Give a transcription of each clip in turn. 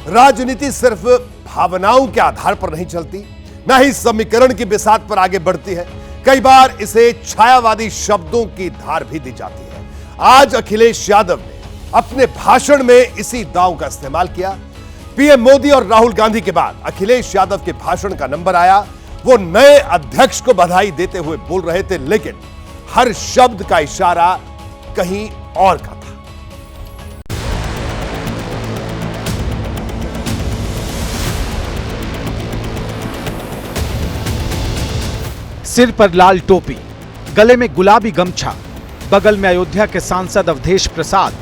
राजनीति सिर्फ भावनाओं के आधार पर नहीं चलती, न ही समीकरण की बिसात पर आगे बढ़ती है। कई बार इसे छायावादी शब्दों की धार भी दी जाती है। आज अखिलेश यादव ने अपने भाषण में इसी दांव का इस्तेमाल किया। पीएम मोदी और राहुल गांधी के बाद अखिलेश यादव के भाषण का नंबर आया। वो नए अध्यक्ष को बधाई देते हुए बोल रहे थे, लेकिन हर शब्द का इशारा कहीं और का था। सिर पर लाल टोपी, गले में गुलाबी गमछा, बगल में अयोध्या के सांसद अवधेश प्रसाद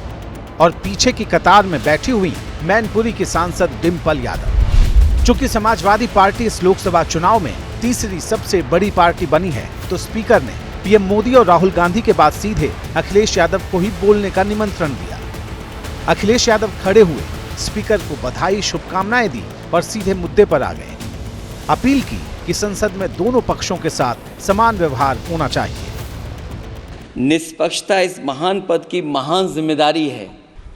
और पीछे की कतार में बैठी हुई मैनपुरी की सांसद डिंपल यादव। चूंकि समाजवादी पार्टी इस लोकसभा चुनाव में तीसरी सबसे बड़ी पार्टी बनी है, तो स्पीकर ने पीएम मोदी और राहुल गांधी के बाद सीधे अखिलेश यादव को ही बोलने का निमंत्रण दिया। अखिलेश यादव खड़े हुए, स्पीकर को बधाई शुभकामनाएं दी और सीधे मुद्दे पर आ गए। अपील की कि संसद में दोनों पक्षों के साथ समान व्यवहार होना चाहिए। निष्पक्षता इस महान पद की महान जिम्मेदारी है।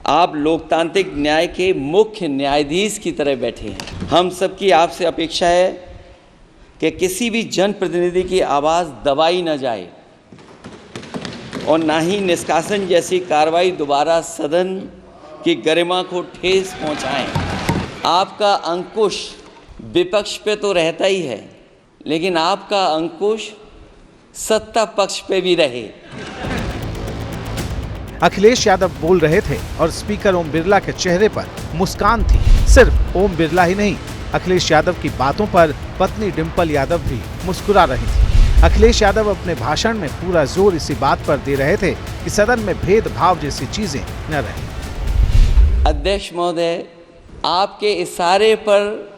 आप लोकतांत्रिक न्याय के मुख्य न्यायाधीश की तरह बैठे हैं। हम सबकी आपसे अपेक्षा है कि किसी भी जनप्रतिनिधि की आवाज़ दबाई न जाए और ना ही निष्कासन जैसी कार्रवाई दोबारा सदन की गरिमा को ठेस पहुंचाएं। आपका अंकुश विपक्ष पे तो रहता ही है, लेकिन आपका अंकुश सत्ता पक्ष पे भी रहे। अखिलेश यादव बोल रहे थे और स्पीकर ओम बिरला के चेहरे पर मुस्कान थी। सिर्फ ओम बिरला ही नहीं, अखिलेश यादव की बातों पर पत्नी डिंपल यादव भी मुस्कुरा रही थी। अखिलेश यादव अपने भाषण में पूरा जोर इसी बात पर दे रहे थे कि सदन में भेदभाव जैसी चीजें न रहे। अध्यक्ष महोदय, आपके इशारे पर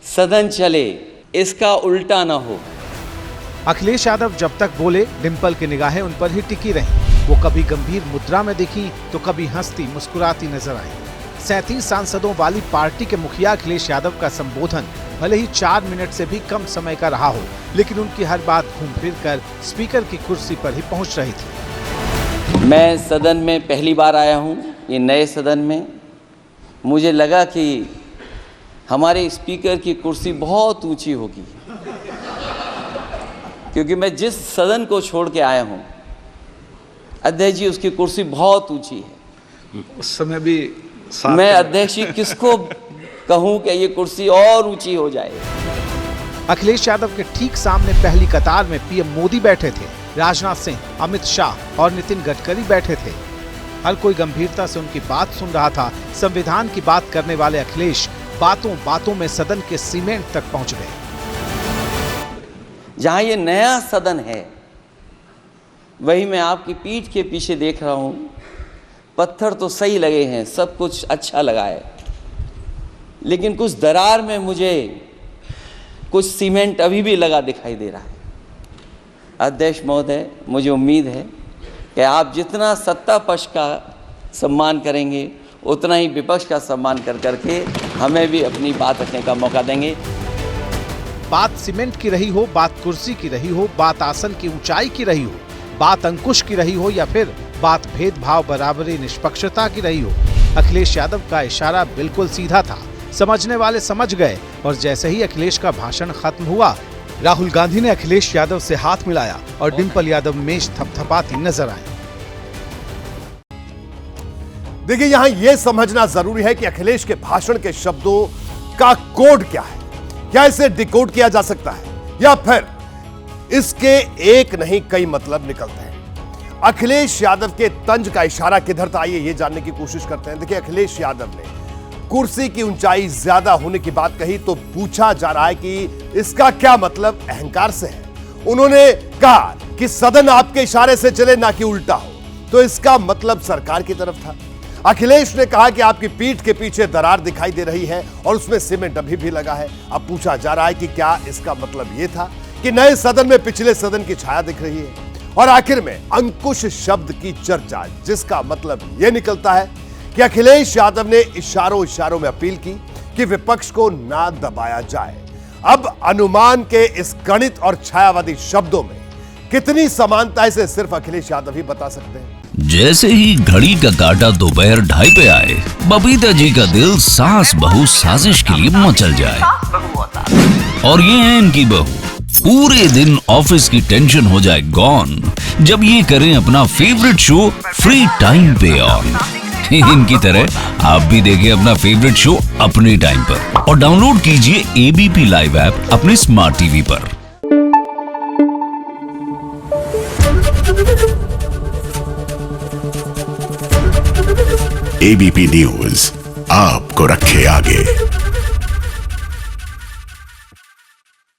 सदन चले, इसका उल्टा न हो। अखिलेश यादव जब तक बोले, डिंपल की निगाहें उन पर ही टिकी रहीं। वो कभी गंभीर मुद्रा में दिखी तो कभी हंसती मुस्कुराती नजर आई। 37 सांसदों वाली पार्टी के मुखिया अखिलेश यादव का संबोधन भले ही 4 मिनट से भी कम समय का रहा हो, लेकिन उनकी हर बात घूम फिर कर स्पीकर की कुर्सी पर ही पहुंच रही थी। मैं सदन में पहली बार आया हूं, ये नए सदन में। मुझे लगा कि हमारे स्पीकर की कुर्सी बहुत ऊंची होगी, क्योंकि मैं जिस सदन को छोड़ के आया हूं, अध्यक्ष जी, उसकी कुर्सी बहुत ऊंची है। उस समय भी मैं अध्यक्ष जी किसको कहूं कि ये कुर्सी और ऊंची हो जाए। अखिलेश यादव के ठीक सामने पहली कतार में पीएम मोदी बैठे थे। राजनाथ सिंह, अमित शाह और नितिन गडकरी बैठे थे। हर कोई गंभीरता से उनकी बात सुन रहा था। संविधान की बात करने वाले अखिलेश बातों बातों में सदन के सीमेंट तक पहुंच गए। जहां ये नया सदन है, वही मैं आपकी पीठ के पीछे देख रहा हूं। पत्थर तो सही लगे हैं, सब कुछ अच्छा लगा है, लेकिन कुछ दरार में मुझे कुछ सीमेंट अभी भी लगा दिखाई दे रहा है। अध्यक्ष महोदय, मुझे उम्मीद है कि आप जितना सत्ता पक्ष का सम्मान करेंगे, उतना ही विपक्ष का सम्मान कर करके हमें भी अपनी बात रखने का मौका देंगे। बात सीमेंट की रही हो, बात कुर्सी की रही हो, बात आसन की ऊंचाई की रही हो, बात अंकुश की रही हो या फिर बात भेदभाव, बराबरी, निष्पक्षता की रही हो, अखिलेश यादव का इशारा बिल्कुल सीधा था। समझने वाले समझ गए और जैसे ही अखिलेश का भाषण खत्म हुआ, राहुल गांधी ने अखिलेश यादव से हाथ मिलाया और डिंपल यादव मेज थपथपाती नजर आई। देखिए, यहां यह समझना जरूरी है कि अखिलेश के भाषण के शब्दों का कोड क्या है। क्या इसे डिकोड किया जा सकता है या फिर इसके एक नहीं कई मतलब निकलते हैं। अखिलेश यादव के तंज का इशारा किधर था, आइए ये जानने की कोशिश करते हैं। देखिए, अखिलेश यादव ने कुर्सी की ऊंचाई ज्यादा होने की बात कही तो पूछा जा रहा है कि इसका क्या मतलब अहंकार से है। उन्होंने कहा कि सदन आपके इशारे से चले, ना कि उल्टा हो, तो इसका मतलब सरकार की तरफ था। अखिलेश ने कहा कि आपकी पीठ के पीछे दरार दिखाई दे रही है और उसमें सीमेंट अभी भी लगा है। अब पूछा जा रहा है कि क्या इसका मतलब यह था कि नए सदन में पिछले सदन की छाया दिख रही है। और आखिर में अंकुश शब्द की चर्चा, जिसका मतलब यह निकलता है कि अखिलेश यादव ने इशारों इशारों में अपील की कि विपक्ष को ना दबाया जाए। अब अनुमान के इस गणित और छायावादी शब्दों में कितनी समानता है, इसे सिर्फ अखिलेश यादव ही बता सकते हैं। जैसे ही घड़ी का काटा दोपहर 2:30 पे आए, बबीता जी का दिल सास बहू साजिश के लिए मचल जाए। और ये है इनकी बहू, पूरे दिन ऑफिस की टेंशन हो जाए गॉन जब ये करें अपना फेवरेट शो फ्री टाइम पे ऑन। इनकी तरह आप भी देखें अपना फेवरेट शो अपने टाइम पर और डाउनलोड कीजिए एबीपी लाइव ऐप अपने स्मार्ट टीवी पर। एबीपी न्यूज आपको रखे आगे।